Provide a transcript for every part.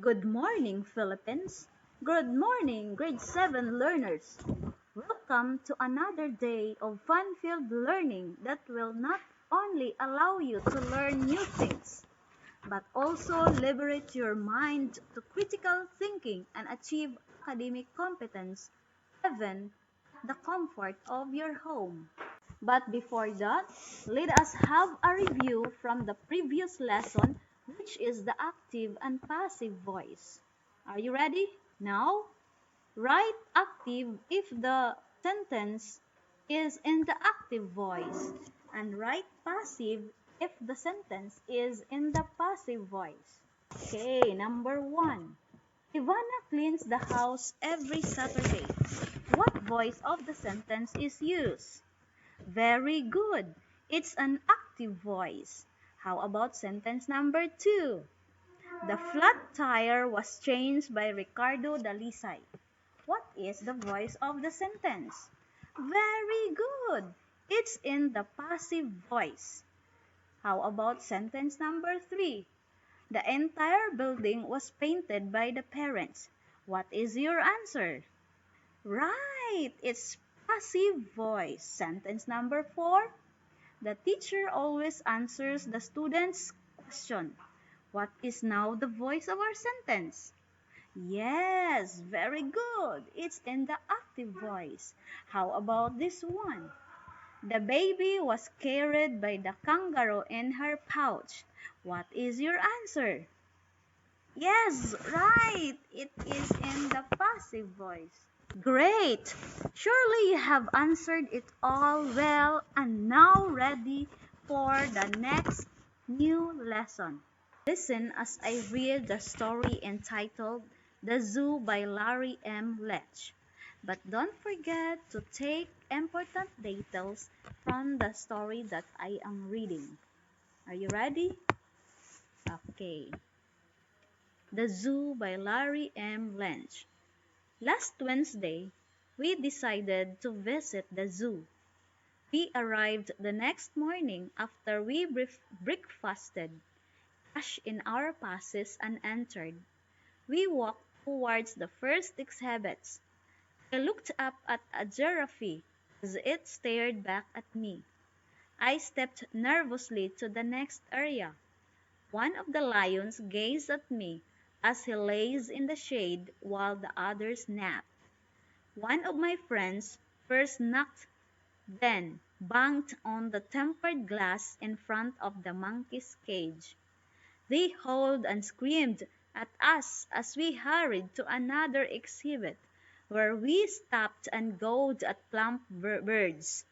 Good morning, Philippines. Good morning, grade 7 learners. Welcome to another day of fun-filled learning that will not only allow you to learn new things, but also liberate your mind to critical thinking and achieve academic competence, even the comfort of your home. But before that, let us have a review from the previous lesson, which is the active and passive voice. Are you ready? Now, write active if the sentence is in the active voice, and write passive if the sentence is in the passive voice. Okay, number 1. Ivana cleans the house every Saturday. What voice of the sentence is used? Very good. It's an active voice. How about sentence number 2? The flat tire was changed by Ricardo Dalisay. What is the voice of the sentence? Very good. It's in the passive voice. How about sentence number 3? The entire building was painted by the parents. What is your answer? Right, it's passive voice. Sentence number 4. The teacher always answers the student's question. What is now the voice of our sentence? Yes, very good. It's in the active voice. How about this one? The baby was carried by the kangaroo in her pouch. What is your answer? Yes, right. It is in the passive voice. Great! Surely you have answered it all well and now ready for the next new lesson. Listen as I read the story entitled The Zoo by Larry M. Letch. But don't forget to take important details from the story that I am reading. Are you ready? Okay. The Zoo by Larry M. Letch. Last Wednesday, we decided to visit the zoo. We arrived the next morning after we breakfasted, cashed in our passes, and entered. We walked towards the first exhibits. I looked up at a giraffe as it stared back at me. I stepped nervously to the next area. One of the lions gazed at me as he lays in the shade while the others napped. One of my friends first knocked, then banged on the tempered glass in front of the monkey's cage. They howled and screamed at us as we hurried to another exhibit, where we stopped and gawed at plump birds.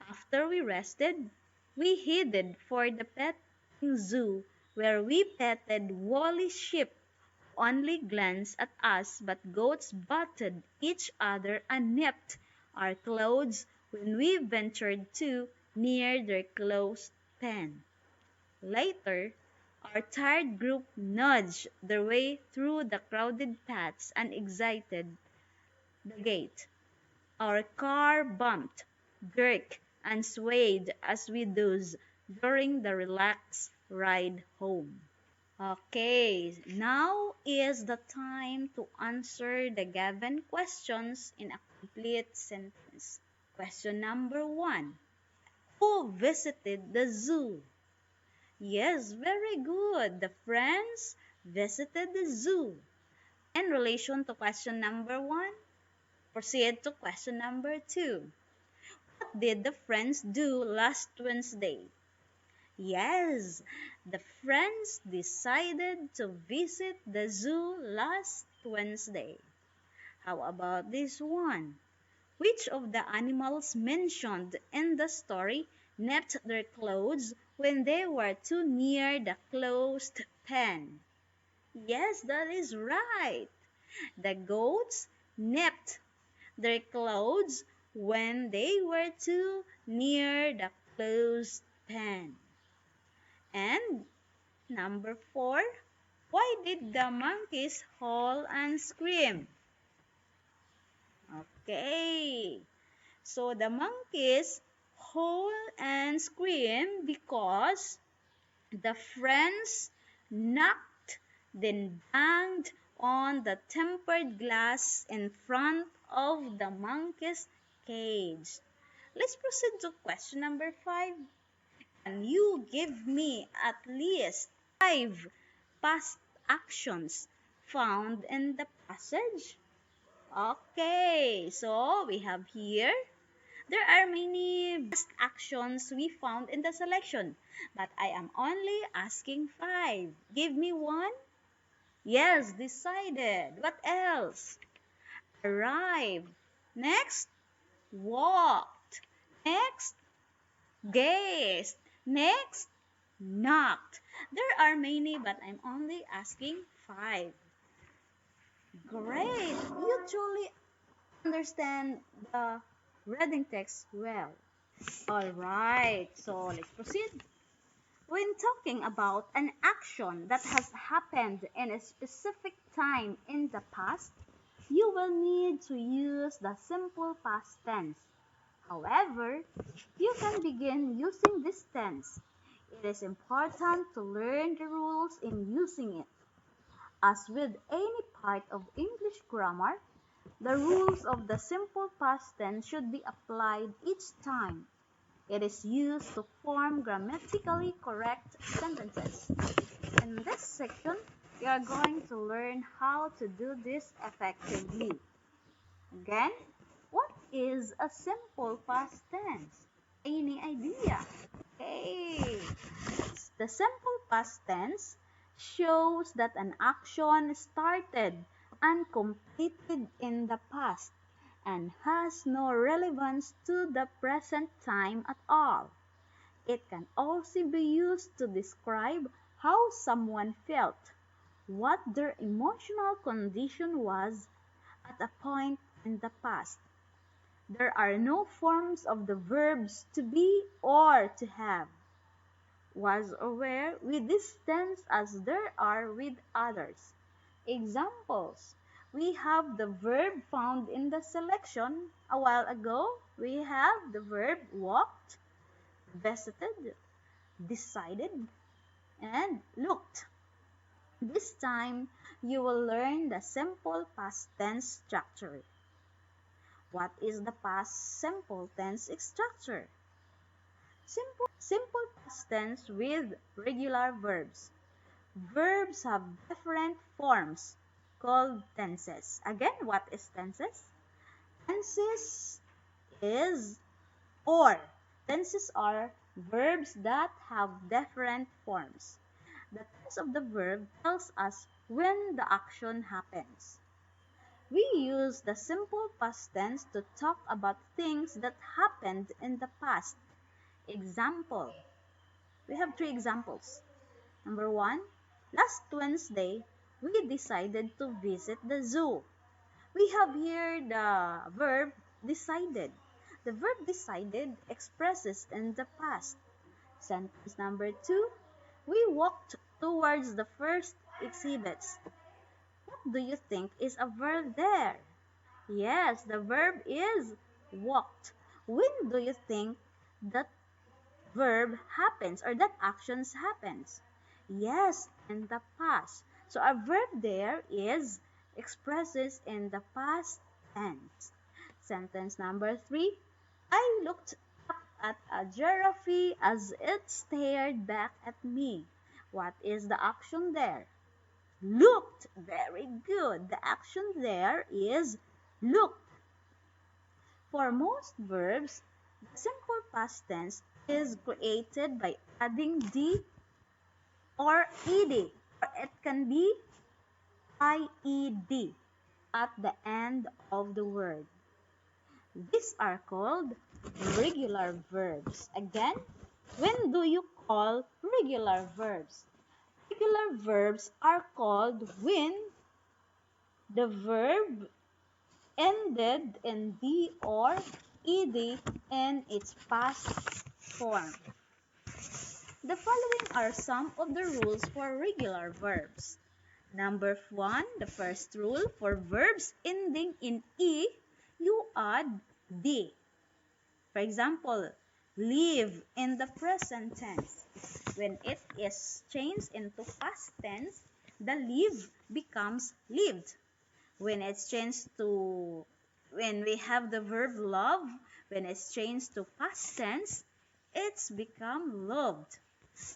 After we rested, we headed for the petting zoo, where we petted woolly sheep who only glanced at us, but goats butted each other and nipped our clothes when we ventured too near their closed pen. Later, our tired group nudged their way through the crowded paths and exited the gate. Our car bumped, jerked, and swayed as we dozed during the relaxed ride home. Okay, now is the time to answer the given questions in a complete sentence. Question number 1. Who visited the zoo? Yes, very good. The friends visited the zoo. In relation to question number 1, proceed to question number 2. What did the friends do last Wednesday? Yes, the friends decided to visit the zoo last Wednesday. How about this one? Which of the animals mentioned in the story nipped their clothes when they were too near the closed pen? Yes, that is right. The goats nipped their clothes when they were too near the closed pen. And number 4, why did the monkeys howl and scream? Okay, so the monkeys howl and scream because the friends knocked then banged on the tempered glass in front of the monkey's cage. Let's proceed to question number 5. Can you give me at least 5 past actions found in the passage? Okay, so we have here, there are many past actions we found in the selection, but I am only asking 5. Give me one. Yes, decided. What else? Arrived. Next, walked. Next, gazed. Next, knocked. There are many, but I'm only asking 5. Great. You truly understand the reading text well. Alright, so let's proceed. When talking about an action that has happened in a specific time in the past, you will need to use the simple past tense. However, you can begin using this tense. It is important to learn the rules in using it. As with any part of English grammar, the rules of the simple past tense should be applied each time it is used to form grammatically correct sentences. In this section, we are going to learn how to do this effectively. Again, what is a simple past tense? Any idea? Hey, the simple past tense shows that an action started and completed in the past and has no relevance to the present time at all. It can also be used to describe how someone felt, what their emotional condition was at a point in the past. There are no forms of the verbs to be or to have. Was or were with this tense as there are with others. Examples. We have the verb found in the selection a while ago. We have the verb walked, visited, decided, and looked. This time, you will learn the simple past tense structure. What is the past simple tense structure? Simple past tense with regular verbs. Verbs have different forms called tenses. Again, what is tenses? Tenses is or. Tenses are verbs that have different forms. The tense of the verb tells us when the action happens. We use the simple past tense to talk about things that happened in the past. Example. We have 3 examples. Number 1, last Wednesday, we decided to visit the zoo. We have here the verb decided. The verb decided expresses in the past. Sentence number 2, we walked towards the first exhibits. What do you think is a verb there? Yes, the verb is walked. When do you think that verb happens or that actions happens? Yes, in the past. So a verb there is expresses in the past tense. Sentence number 3. I looked up at a giraffe as it stared back at me. What is the action there? Looked. Very good. The action there is looked. For most verbs, the simple past tense is created by adding d or ed, or it can be ied at the end of the word. These are called regular verbs. Again, when do you call regular verbs? Regular verbs are called when the verb ended in d or ed in its past form. The following are some of the rules for regular verbs. Number 1, the first rule, for verbs ending in E, you add D. For example, live in the present tense. When it is changed into past tense, The live becomes lived. When it's changed to, when we have the verb love, when it's changed to past tense, it's become loved.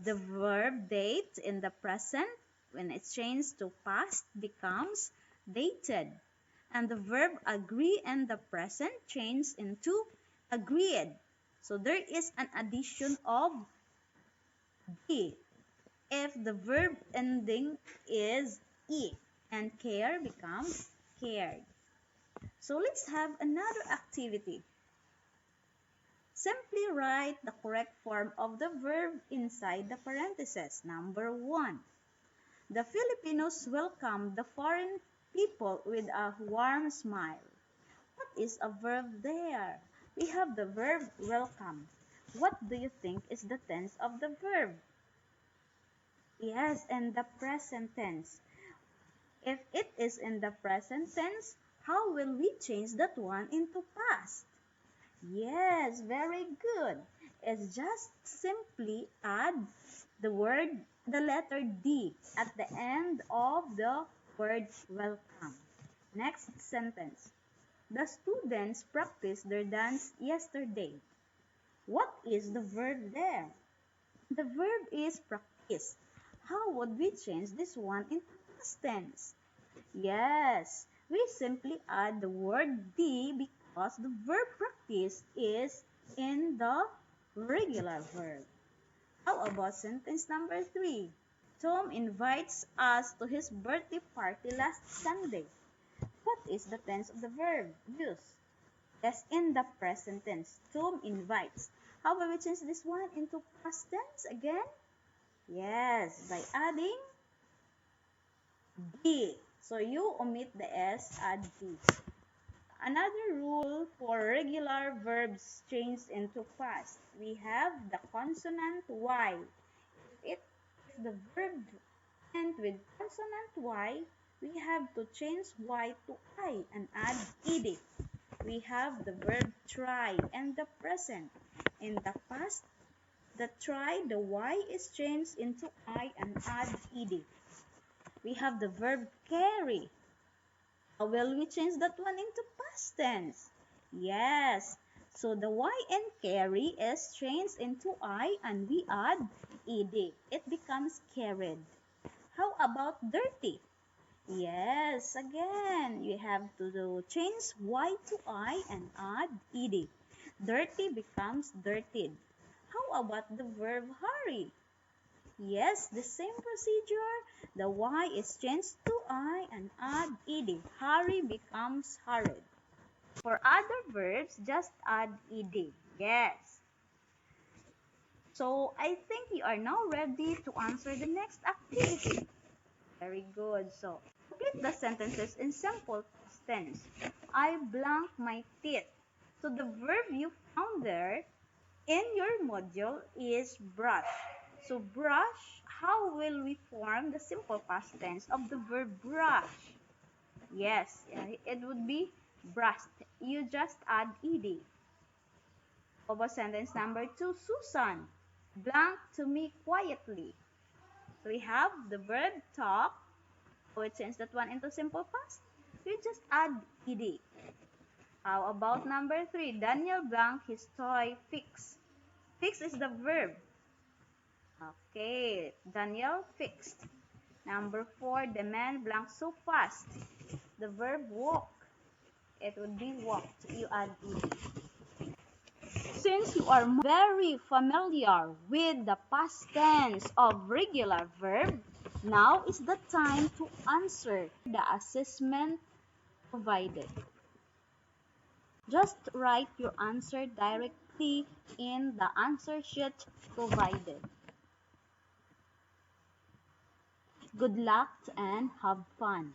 The verb date in the present, when it's changed to past, becomes dated. And the verb agree in the present changes into agreed. So there is an addition of D if the verb ending is E, and care becomes cared. So let's have another activity. Simply write the correct form of the verb inside the parentheses. Number 1. The Filipinos welcome the foreign people with a warm smile. What is a verb there? We have the verb welcome. What do you think is the tense of the verb? Yes, in the present tense. If it is in the present tense, how will we change that one into past? Yes, very good. It's just simply add the letter D at the end of the word welcome. Next sentence. The students practiced their dance yesterday. What is the verb there? The verb is practice. How would we change this one into past tense? Yes, we simply add the word D because the verb practice is in the regular verb. How about sentence number 3? Tom invites us to his birthday party last Sunday. What is the tense of the verb use? Yes, in the present tense. Tom invites. How will we change this one into past tense again? Yes, by adding D. So you omit the S, add D. Another rule for regular verbs changed into past. We have the consonant Y. If the verb ends with consonant Y, we have to change Y to I and add ed. We have the verb try and the present. In the past, the try, the Y is changed into I and add ed. We have the verb carry. How will we change that one into past tense? Yes. So the Y and carry is changed into I and we add ed. It becomes carried. How about dirty? Yes, again, you have to change Y to I and add ed. Dirty becomes dirtied. How about the verb hurry? Yes, the same procedure. The Y is changed to I and add ed. Hurry becomes hurried. For other verbs, just add ed. Yes. So I think you are now ready to answer the next activity. Very good. So complete the sentences in simple past tense. I blank my teeth. So the verb you found there in your module is brush. So brush, how will we form the simple past tense of the verb brush? Yes, it would be brushed. You just add ed. Over sentence number 2, Susan blank to me quietly. So we have the verb talk. So we change that one into simple past. You just add ed. How about number 3, Daniel blank his toy fix. Fix is the verb. Okay, Daniel fixed. Number 4, the man blank so fast. The verb walk. It would be walked. You add ed. Since you are very familiar with the past tense of regular verb, now is the time to answer the assessment provided. Just write your answer directly in the answer sheet provided. Good luck and have fun.